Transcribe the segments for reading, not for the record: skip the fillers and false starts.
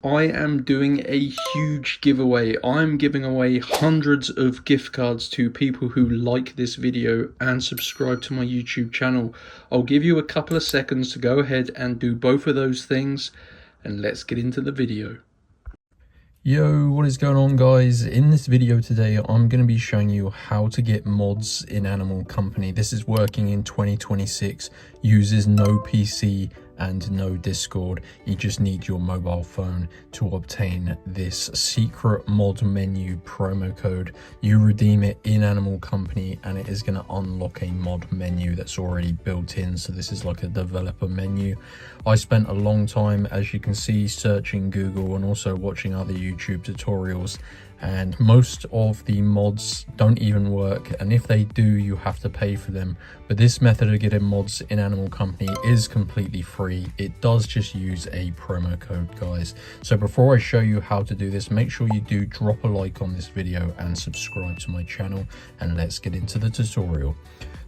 I am doing a huge giveaway. I'm giving away hundreds of gift cards to people who like this video and subscribe to my YouTube channel. I'll give you a couple of seconds to go ahead and do both of those things, and let's get into the video. Yo, what is going on, guys? In this video today, I'm going to be showing you how to get mods in Animal Company. This is working in 2026, uses no PC and no Discord. You just need your mobile phone to obtain this secret mod menu promo code. You redeem it in Animal Company and it is going to unlock a mod menu that's already built in. So this is like a developer menu. I spent a long time, as you can see, searching Google and also watching other YouTube tutorials, and most of the mods don't even work, and if they do, you have to pay for them. But this method of getting mods in Animal Company is completely free. It does just use a promo code, guys. So before I show you how to do this, make sure you do drop a like on this video and subscribe to my channel, and let's get into the tutorial.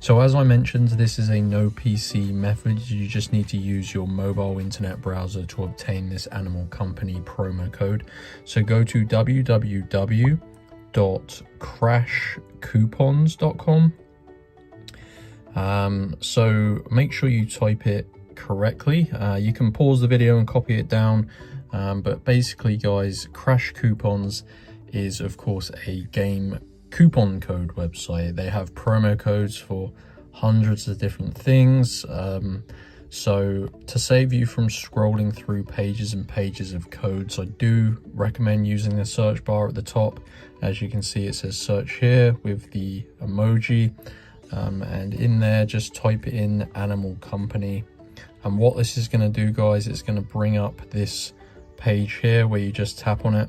So as I mentioned, this is a no PC method. You just need to use your mobile internet browser to obtain this Animal Company promo code. So go to www.crashcoupons.com. So make sure you type it correctly. You can pause the video and copy it down. But basically, guys, Crash Coupons is, of course, a game coupon code website. They have promo codes for hundreds of different things. So to save you from scrolling through pages and pages of codes, I do recommend using the search bar at the top. As you can see, it says search here with the emoji, and in there just type in Animal Company. And what this is going to do, guys, it's going to bring up this page here where you just tap on it,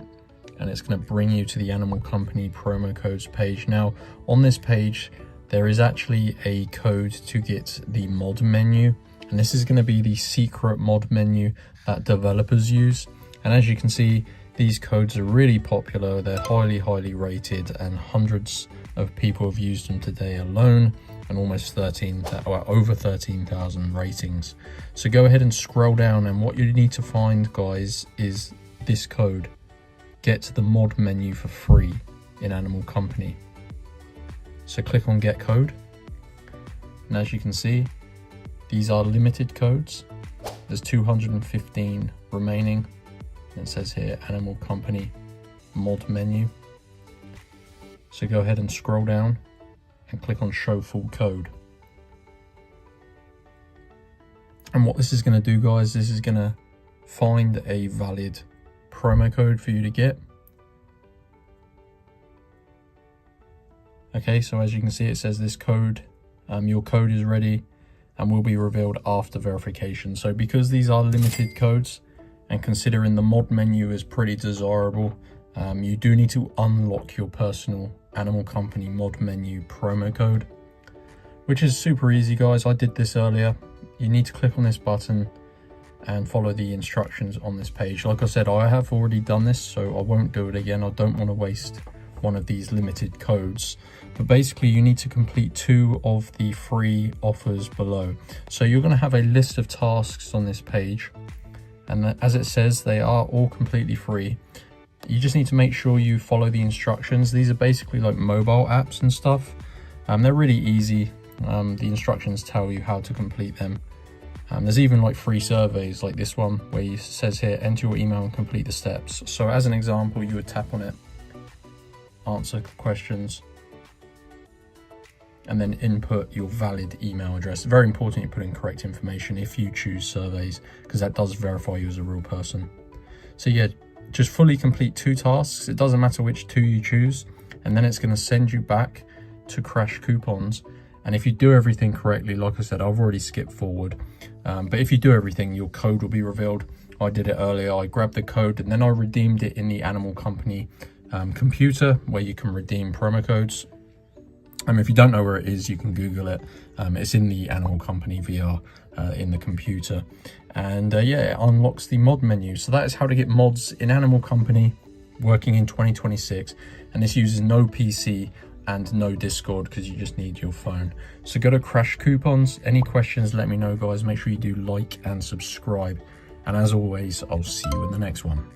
and it's going to bring you to the Animal Company promo codes page. Now, on this page, there is actually a code to get the mod menu, and this is going to be the secret mod menu that developers use. And as you can see, these codes are really popular. They're highly rated, and hundreds of people have used them today alone, and almost over 13,000 ratings. So go ahead and scroll down, and what you need to find, guys, is this code. Get the mod menu for free in Animal Company. So click on get code, and as you can see, these are limited codes. There's 215 remaining. It says here Animal Company mod menu. So go ahead and scroll down and click on show full code. And what this is going to do, guys, this is going to find a valid promo code for you to get. Okay, so as you can see, it says this code, your code is ready and will be revealed after verification. So because these are limited codes, and considering the mod menu is pretty desirable, you do need to unlock your personal Animal Company mod menu promo code, which is super easy, guys. I did this earlier. You need to click on this button and follow the instructions on this page. Like I said, I have already done this, so I won't do it again. I don't want to waste one of these limited codes. But basically, you need to complete 2 of the free offers below. So you're going to have a list of tasks on this page, and as it says, they are all completely free. You just need to make sure you follow the instructions. These are basically like mobile apps and stuff. They're really easy. The instructions tell you how to complete them. There's even like free surveys like this one where it says here, enter your email and complete the steps. So as an example, you would tap on it, answer questions, and then input your valid email address. Very important you put in correct information if you choose surveys, because that does verify you as a real person. So yeah, just fully complete 2 tasks. It doesn't matter which 2 you choose, and then it's going to send you back to Crash Coupons. And if you do everything correctly, like I said, I've already skipped forward, but if you do everything, your code will be revealed. I did it earlier. I grabbed the code and then I redeemed it in the Animal Company computer, where you can redeem promo codes. If you don't know where it is, you can Google it. It's in the Animal Company VR in the computer. And yeah, it unlocks the mod menu. So that is how to get mods in Animal Company working in 2026. And this uses no PC and no Discord, because you just need your phone. So go to Crash Coupons. Any questions, let me know, guys. Make sure you do like and subscribe. And as always, I'll see you in the next one.